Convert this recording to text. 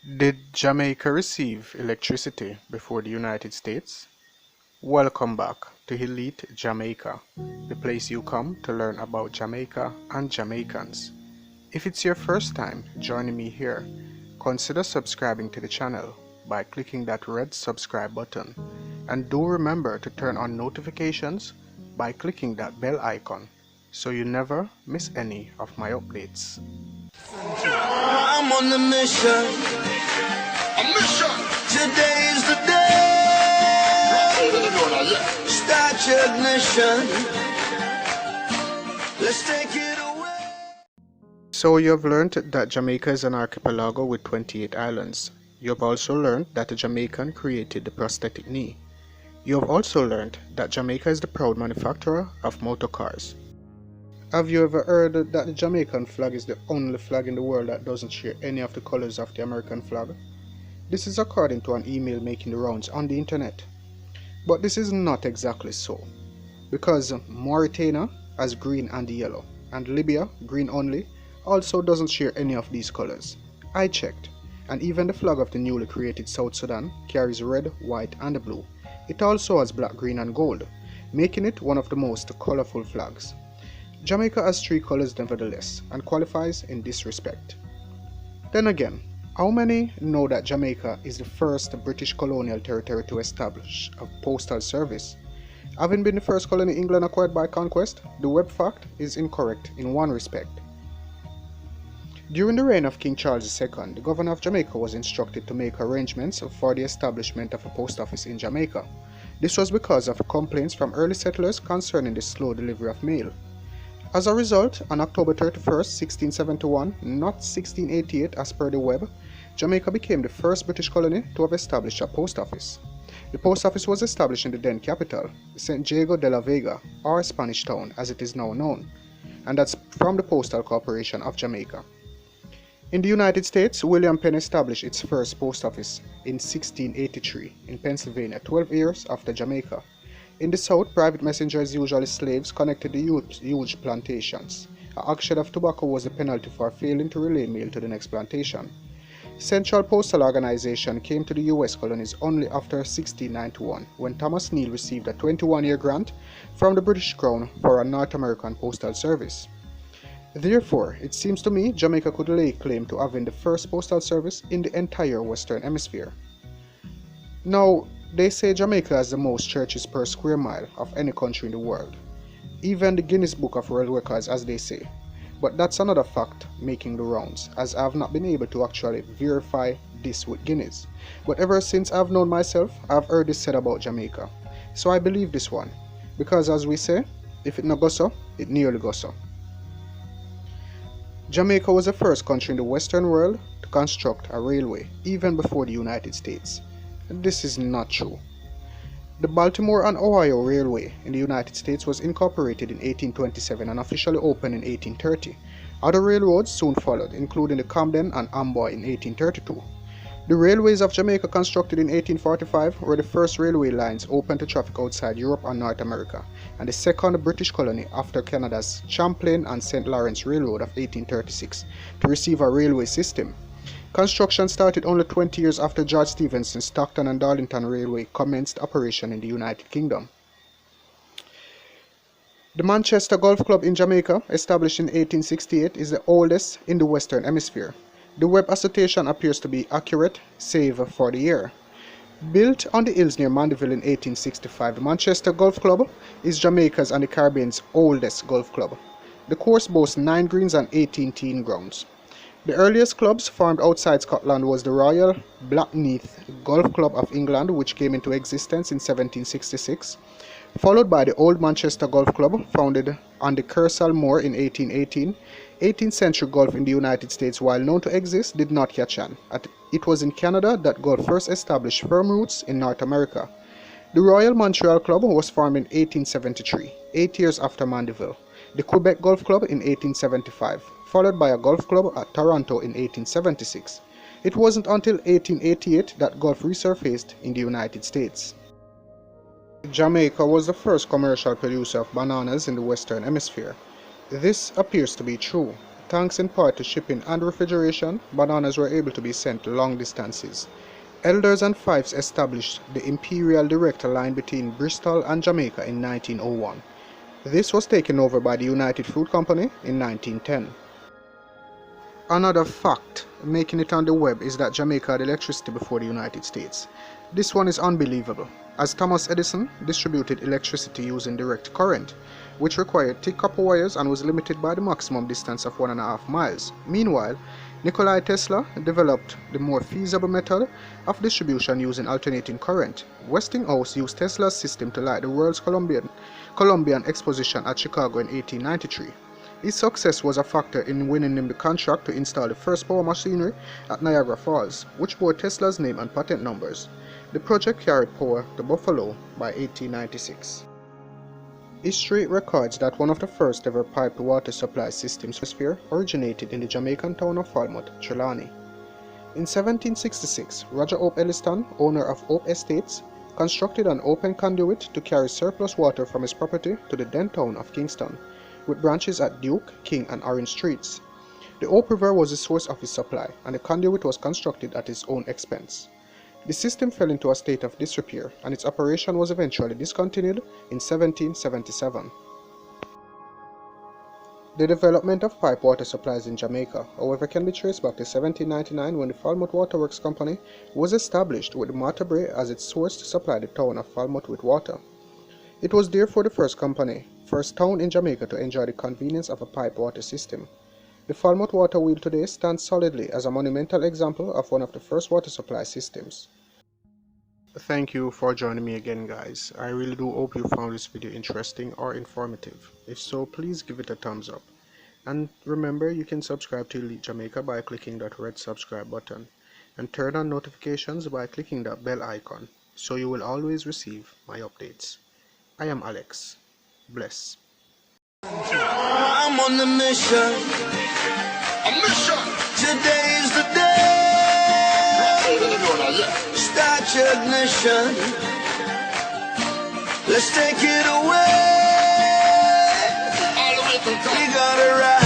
Did Jamaica receive electricity before the United States? Welcome back to Elite Jamaica, the place you come to learn about Jamaica and Jamaicans. If it's your first time joining me here, consider subscribing to the channel by clicking that red subscribe button, and do remember to turn on notifications by clicking that bell icon so you never miss any of my updates. I'm on the mission. A mission. Today is the day. Start your ignition. Let's take it away. So you have learned that Jamaica is an archipelago with 28 islands. You have also learned that a Jamaican created the prosthetic knee. You have also learned that Jamaica is the proud manufacturer of motor cars. Have you ever heard that the Jamaican flag is the only flag in the world that doesn't share any of the colors of the American flag? This is according to an email making the rounds on the internet. But this is not exactly so, because Mauritania has green and yellow, and Libya, green only, also doesn't share any of these colors. I checked, and even the flag of the newly created South Sudan carries red, white and blue. It also has black, green and gold, making it one of the most colorful flags. Jamaica has three colors nevertheless, and qualifies in this respect. Then again, how many know that Jamaica is the first British colonial territory to establish a postal service? Having been the first colony England acquired by conquest, the web fact is incorrect in one respect. During the reign of King Charles II, the governor of Jamaica was instructed to make arrangements for the establishment of a post office in Jamaica. This was because of complaints from early settlers concerning the slow delivery of mail. As a result, on October 31st, 1671, not 1688 as per the web, Jamaica became the first British colony to have established a post office. The post office was established in the then capital, St. Diego de la Vega, or Spanish Town as it is now known, and that's from the Postal Corporation of Jamaica. In the United States, William Penn established its first post office in 1683 in Pennsylvania, 12 years after Jamaica. In the South, private messengers, usually slaves, connected the huge plantations. A action of tobacco was the penalty for failing to relay mail to the next plantation. Central Postal Organization came to the U.S. colonies only after 1691, when Thomas Neal received a 21-year grant from the British Crown for a North American postal service. Therefore, it seems to me Jamaica could lay claim to having the first postal service in the entire Western Hemisphere. Now, they say Jamaica has the most churches per square mile of any country in the world. Even the Guinness Book of World Records, as they say. But that's another fact making the rounds, as I have not been able to actually verify this with Guinness. But ever since I've known myself, I've heard this said about Jamaica. So I believe this one. Because as we say, if it no go so, it nearly go so. Jamaica was the first country in the Western world to construct a railway, even before the United States. This is not true. The Baltimore and Ohio Railway in the United States was incorporated in 1827 and officially opened in 1830. Other railroads soon followed, including the Camden and Amboy in 1832. The railways of Jamaica, constructed in 1845, were the first railway lines open to traffic outside Europe and North America, and the second British colony after Canada's Champlain and St. Lawrence Railroad of 1836 to receive a railway system. Construction started only 20 years after George Stephenson's Stockton and Darlington Railway commenced operation in the United Kingdom. The Manchester Golf Club in Jamaica, established in 1868, is the oldest in the Western Hemisphere. The web association appears to be accurate, save for the year. Built on the hills near Mandeville in 1865, the Manchester Golf Club is Jamaica's and the Caribbean's oldest golf club. The course boasts 9 greens and 18 teeing grounds. The earliest clubs formed outside Scotland was the Royal Blackheath Golf Club of England, which came into existence in 1766, followed by the Old Manchester Golf Club, founded on the Kersal Moor in 1818. 18th century golf in the United States, while known to exist, did not catch on. It was in Canada that golf first established firm roots in North America. The Royal Montreal Club was formed in 1873, 8 years after Mandeville. The Quebec Golf Club in 1875, followed by a golf club at Toronto in 1876. It wasn't until 1888 that golf resurfaced in the United States. Jamaica was the first commercial producer of bananas in the Western Hemisphere. This appears to be true. Thanks in part to shipping and refrigeration, bananas were able to be sent long distances. Elders and Fifes established the Imperial Direct line between Bristol and Jamaica in 1901. This was taken over by the United Fruit Company in 1910. Another fact making it on the web is that Jamaica had electricity before the United States. This one is unbelievable, as Thomas Edison distributed electricity using direct current, which required thick copper wires and was limited by the maximum distance of 1.5 miles. Meanwhile, Nikola Tesla developed the more feasible method of distribution using alternating current. Westinghouse used Tesla's system to light the world's Columbian Exposition at Chicago in 1893. His success was a factor in winning him the contract to install the first power machinery at Niagara Falls, which bore Tesla's name and patent numbers. The project carried power to Buffalo by 1896. History records that one of the first ever piped water supply systems originated in the Jamaican town of Falmouth, Trelawney. In 1766, Roger Hope Elliston, owner of Hope Estates, constructed an open conduit to carry surplus water from his property to the then town of Kingston, with branches at Duke, King, and Orange Streets. The Hope River was the source of his supply, and the conduit was constructed at his own expense. The system fell into a state of disrepair, and its operation was eventually discontinued in 1777. The development of pipe water supplies in Jamaica, however, can be traced back to 1799 when the Falmouth Waterworks Company was established with the Matabray as its source to supply the town of Falmouth with water. It was therefore the first town in Jamaica to enjoy the convenience of a pipe water system. The Falmouth water wheel today stands solidly as a monumental example of one of the first water supply systems. Thank you for joining me again, guys. I really do hope you found this video interesting or informative. If so, please give it a thumbs up. And remember, you can subscribe to Elite Jamaica by clicking that red subscribe button, and turn on notifications by clicking that bell icon, so you will always receive my updates. I am Alex. Bless. I'm on the mission. A mission. Today's the day. Start your ignition. Let's take it away. We gotta ride.